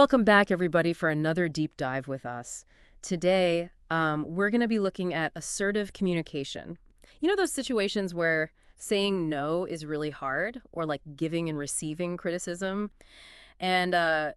Welcome back, everybody, for another deep dive with us. Today, we're going to be looking at assertive communication. You know those situations where saying no is really hard, or like giving and receiving criticism? And, I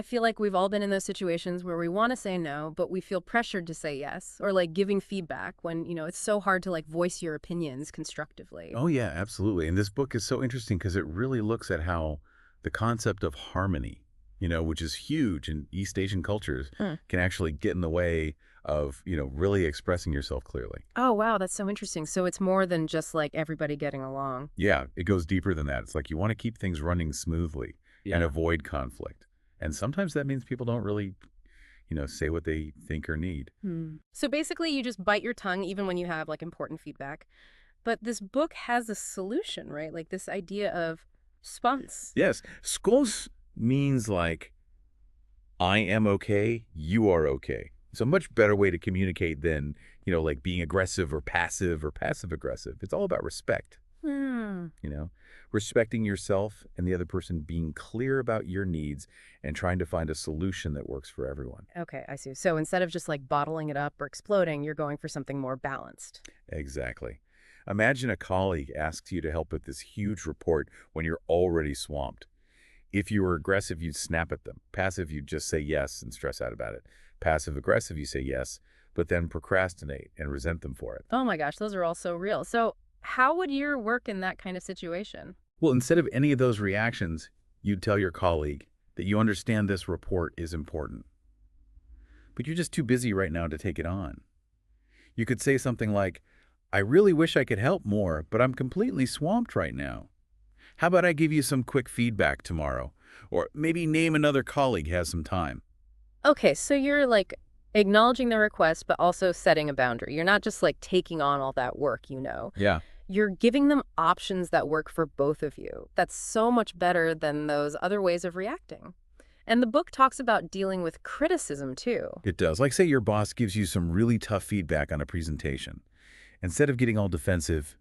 feel like we've all been in those situations where we want to say no, but we feel pressured to say yes, or like giving feedback when, it's so hard to like voice your opinions constructively. Oh, yeah, absolutely. And this book is so interesting because it really looks at how the concept of harmony, which is huge in East Asian cultures, Mm. can actually get in the way of, really expressing yourself clearly. Oh, wow, that's so interesting. So it's more than just like everybody getting along. Yeah, it goes deeper than that. It's like you want to keep things running smoothly and avoid conflict. And sometimes that means people don't really, say what they think or need. So basically, you just bite your tongue even when you have like important feedback. But this book has a solution, right? Like this idea of spons. Yes, schools means like, I am okay, you are okay. It's a much better way to communicate than, like being aggressive or passive aggressive. It's all about respect, Hmm. you know, respecting yourself and the other person, being clear about your needs and trying to find a solution that works for everyone. Okay, I see. So instead of just like bottling it up or exploding, you're going for something more balanced. Exactly. Imagine a colleague asks you to help with this huge report when you're already swamped. If you were aggressive, you'd snap at them. Passive, you'd just say yes and stress out about it. Passive aggressive, you say yes, but then procrastinate and resent them for it. Oh my gosh, those are all so real. So how would your work in that kind of situation? Well, instead of any of those reactions, you'd tell your colleague that you understand this report is important, but you're just too busy right now to take it on. You could say something like, I really wish I could help more, but I'm completely swamped right now. How about I give you some quick feedback tomorrow? Or maybe name another colleague has some time. Okay, so you're like acknowledging the request, but also setting a boundary. You're not just like taking on all that work. Yeah. You're giving them options that work for both of you. That's so much better than those other ways of reacting. And the book talks about dealing with criticism too. It does. Like say your boss gives you some really tough feedback on a presentation. Instead of getting all defensive,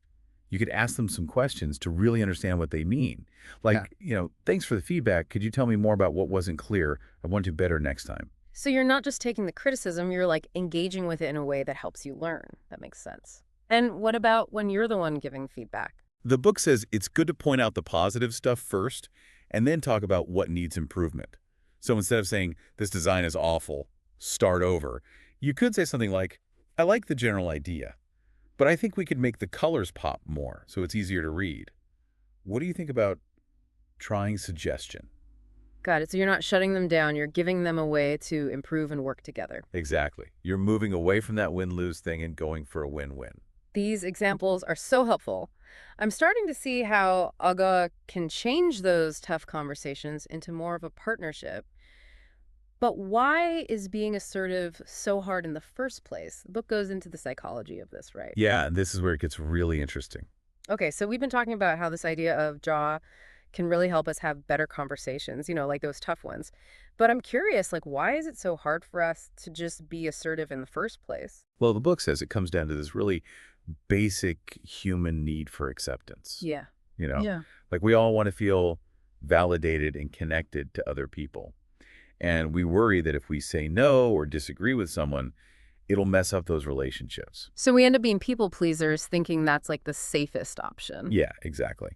you could ask them some questions to really understand what they mean. Like, thanks for the feedback. Could you tell me more about what wasn't clear? I want to do better next time. So you're not just taking the criticism, you're like engaging with it in a way that helps you learn. That makes sense. And what about when you're the one giving feedback? The book says it's good to point out the positive stuff first and then talk about what needs improvement. So instead of saying, this design is awful, start over, you could say something like, I like the general idea, but I think we could make the colors pop more so it's easier to read. What do you think about trying suggestion? Got it. So you're not shutting them down, you're giving them a way to improve and work together. Exactly. You're moving away from that win-lose thing and going for a win-win. These examples are so helpful. I'm starting to see how AGA can change those tough conversations into more of a partnership. But why is being assertive so hard in the first place? The book goes into the psychology of this, right? Yeah, and this is where it gets really interesting. Okay, so we've been talking about how this idea of jaw can really help us have better conversations, like those tough ones. But I'm curious, like, why is it so hard for us to just be assertive in the first place? Well, the book says it comes down to this really basic human need for acceptance. Yeah. You know, Yeah. like we all want to feel validated and connected to other people. And we worry that if we say no or disagree with someone, it'll mess up those relationships. So we end up being people pleasers, thinking that's like the safest option. Yeah, exactly.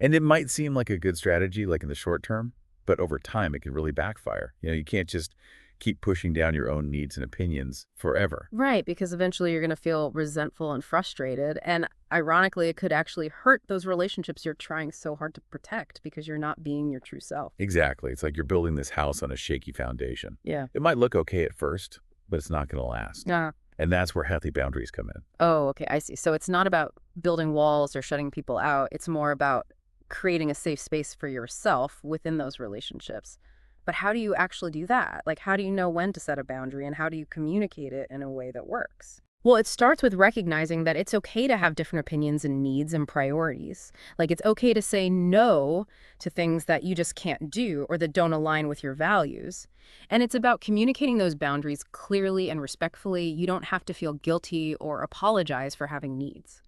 And it might seem like a good strategy, like in the short term, but over time it can really backfire. You can't just keep pushing down your own needs and opinions forever. Right, because eventually you're going to feel resentful and frustrated. And ironically, it could actually hurt those relationships you're trying so hard to protect because you're not being your true self. Exactly. It's like you're building this house on a shaky foundation. Yeah. It might look okay at first, but it's not going to last. Yeah. And that's where healthy boundaries come in. Oh, okay, I see. So it's not about building walls or shutting people out. It's more about creating a safe space for yourself within those relationships. But how do you actually do that? Like, how do you know when to set a boundary and how do you communicate it in a way that works? Well, it starts with recognizing that it's okay to have different opinions and needs and priorities. Like, it's okay to say no to things that you just can't do or that don't align with your values. And it's about communicating those boundaries clearly and respectfully. You don't have to feel guilty or apologize for having needs.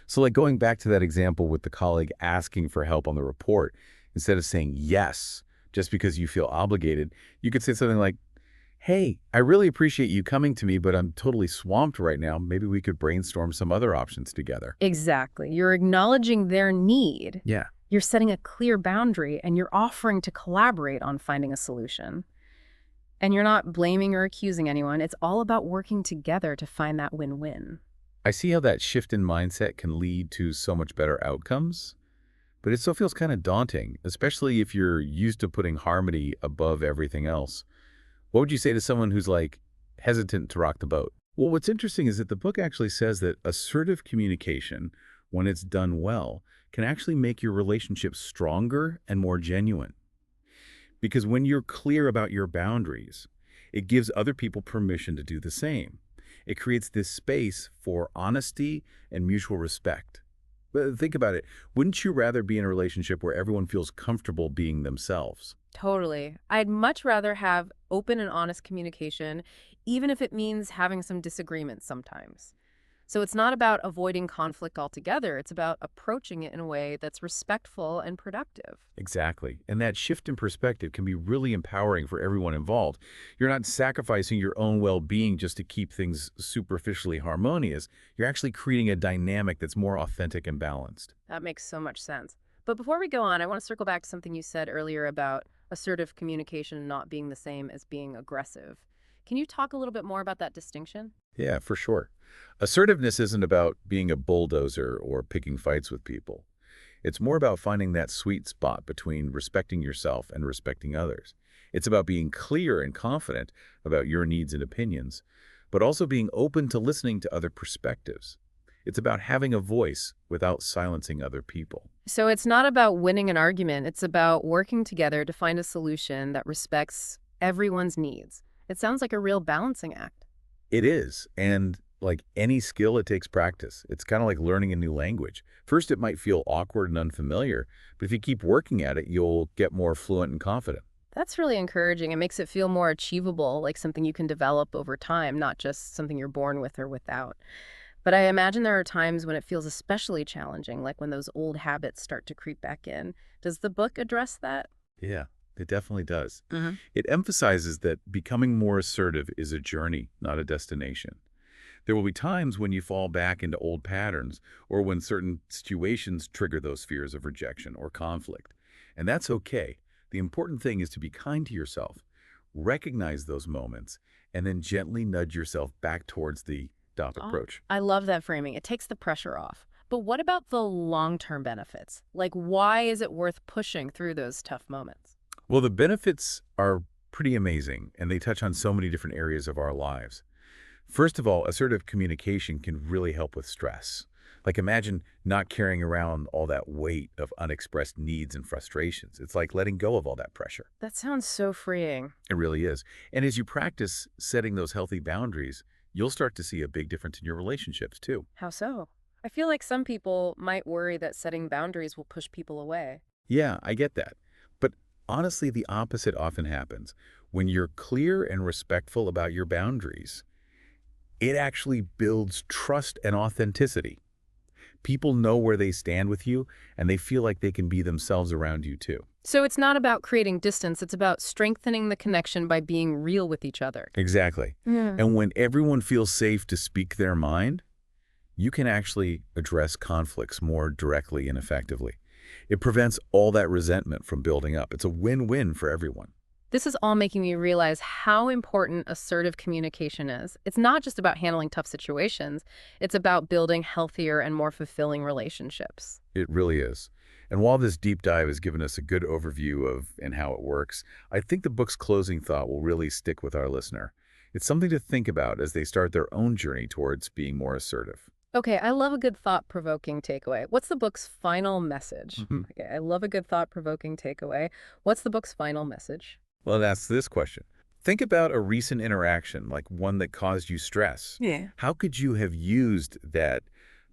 So like going back to that example with the colleague asking for help on the report, instead of saying yes, just because you feel obligated. You could say something like, hey, I really appreciate you coming to me, but I'm totally swamped right now. Maybe we could brainstorm some other options together. Exactly. You're acknowledging their need. Yeah. You're setting a clear boundary, and you're offering to collaborate on finding a solution. And you're not blaming or accusing anyone. It's all about working together to find that win-win. I see how that shift in mindset can lead to so much better outcomes, but it still feels kind of daunting, especially if you're used to putting harmony above everything else. What would you say to someone who's like hesitant to rock the boat? Well, what's interesting is that the book actually says that assertive communication, when it's done well, can actually make your relationship stronger and more genuine. Because when you're clear about your boundaries, it gives other people permission to do the same. It creates this space for honesty and mutual respect. But think about it. Wouldn't you rather be in a relationship where everyone feels comfortable being themselves? Totally. I'd much rather have open and honest communication, even if it means having some disagreements sometimes. So it's not about avoiding conflict altogether. It's about approaching it in a way that's respectful and productive. Exactly. And that shift in perspective can be really empowering for everyone involved. You're not sacrificing your own well-being just to keep things superficially harmonious. You're actually creating a dynamic that's more authentic and balanced. That makes so much sense. But before we go on, I want to circle back to something you said earlier about assertive communication not being the same as being aggressive. Can you talk a little bit more about that distinction? Yeah, for sure. Assertiveness isn't about being a bulldozer or picking fights with people. It's more about finding that sweet spot between respecting yourself and respecting others. It's about being clear and confident about your needs and opinions, but also being open to listening to other perspectives. It's about having a voice without silencing other people. So it's not about winning an argument. It's about working together to find a solution that respects everyone's needs. It sounds like a real balancing act. It is, and like any skill, it takes practice. It's kind of like learning a new language. First, it might feel awkward and unfamiliar, but if you keep working at it, you'll get more fluent and confident. That's really encouraging. It makes it feel more achievable, like something you can develop over time, not just something you're born with or without. But I imagine there are times when it feels especially challenging, like when those old habits start to creep back in. Does the book address that? Yeah, it definitely does. Hmm. It emphasizes that becoming more assertive is a journey, not a destination. There will be times when you fall back into old patterns or when certain situations trigger those fears of rejection or conflict. And that's okay. The important thing is to be kind to yourself, recognize those moments, and then gently nudge yourself back towards the approach. I love that framing. It takes the pressure off. But what about the long-term benefits? Like, why is it worth pushing through those tough moments? Well, the benefits are pretty amazing, and they touch on so many different areas of our lives. First of all, assertive communication can really help with stress. Like imagine not carrying around all that weight of unexpressed needs and frustrations. It's like letting go of all that pressure. That sounds so freeing. It really is. And as you practice setting those healthy boundaries, you'll start to see a big difference in your relationships too. How so? I feel like some people might worry that setting boundaries will push people away. Yeah, I get that. But honestly, the opposite often happens. When you're clear and respectful about your boundaries, it actually builds trust and authenticity. People know where they stand with you, and they feel like they can be themselves around you too. So it's not about creating distance, it's about strengthening the connection by being real with each other. Exactly. Yeah. And when everyone feels safe to speak their mind, you can actually address conflicts more directly and effectively. It prevents all that resentment from building up. It's a win-win for everyone. This is all making me realize how important assertive communication is. It's not just about handling tough situations, it's about building healthier and more fulfilling relationships. It really is. And while this deep dive has given us a good overview of and how it works, I think the book's closing thought will really stick with our listener. It's something to think about as they start their own journey towards being more assertive. Okay, I love a good thought-provoking takeaway. What's the book's final message? Okay, I love a good thought-provoking takeaway. What's the book's final message? Well, that's this question. Think about a recent interaction, like one that caused you stress. Yeah. How could you have used that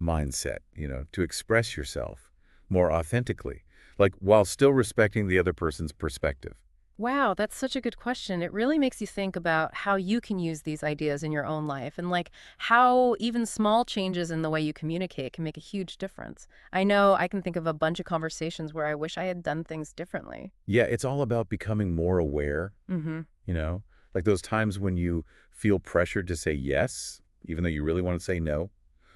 mindset, to express yourself more authentically, like while still respecting the other person's perspective? Wow, that's such a good question. It really makes you think about how you can use these ideas in your own life and like how even small changes in the way you communicate can make a huge difference. I know I can think of a bunch of conversations where I wish I had done things differently. Yeah, it's all about becoming more aware, Mm-hmm. you know, like those times when you feel pressured to say yes, even though you really want to say no,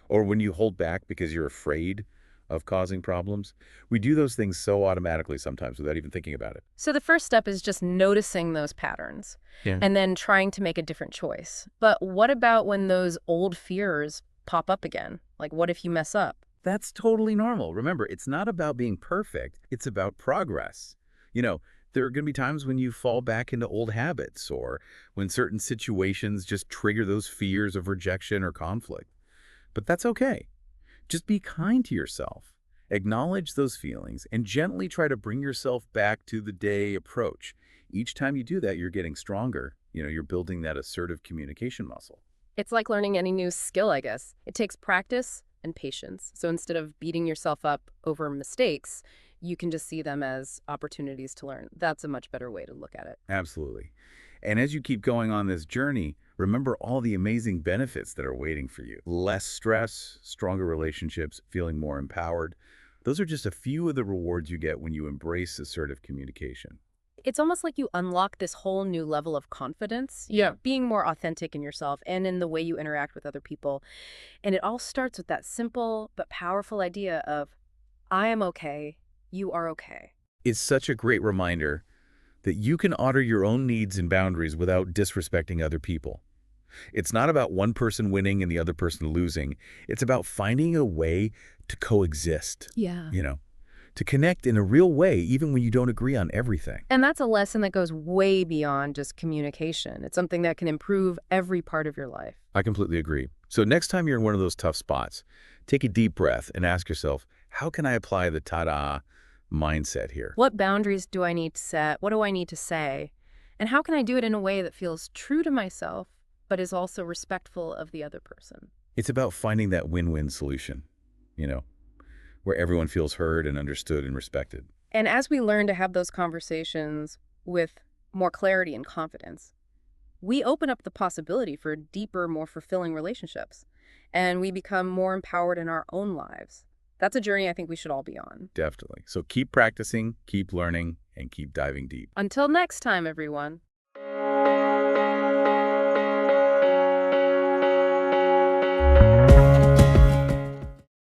or when you hold back because you're afraid of causing problems. We do those things so automatically sometimes without even thinking about it. So the first step is just noticing those patterns Yeah. and then trying to make a different choice. But what about when those old fears pop up again? Like, what if you mess up? That's totally normal. Remember, it's not about being perfect. It's about progress. You know, there are going to be times when you fall back into old habits or when certain situations just trigger those fears of rejection or conflict. But that's okay. Just be kind to yourself. Acknowledge those feelings and gently try to bring yourself back to the day approach. Each time you do that, you're getting stronger. You're building that assertive communication muscle. It's like learning any new skill, I guess. It takes practice and patience. So instead of beating yourself up over mistakes, you can just see them as opportunities to learn. That's a much better way to look at it. Absolutely. And as you keep going on this journey, remember all the amazing benefits that are waiting for you. Less stress, stronger relationships, feeling more empowered. Those are just a few of the rewards you get when you embrace assertive communication. It's almost like you unlock this whole new level of confidence, being more authentic in yourself and in the way you interact with other people. And it all starts with that simple but powerful idea of, I am okay, you are okay. It's such a great reminder that you can honor your own needs and boundaries without disrespecting other people. It's not about one person winning and the other person losing. It's about finding a way to coexist, Yeah. you know, to connect in a real way, even when you don't agree on everything. And that's a lesson that goes way beyond just communication. It's something that can improve every part of your life. I completely agree. So next time you're in one of those tough spots, take a deep breath and ask yourself, how can I apply the ta-da mindset here? What boundaries do I need to set? What do I need to say? And how can I do it in a way that feels true to myself, but is also respectful of the other person? It's about finding that win-win solution, you know, where everyone feels heard and understood and respected. And as we learn to have those conversations with more clarity and confidence, we open up the possibility for deeper, more fulfilling relationships, and we become more empowered in our own lives. That's a journey I think we should all be on. Definitely. So keep practicing, keep learning, and keep diving deep. Until next time, everyone.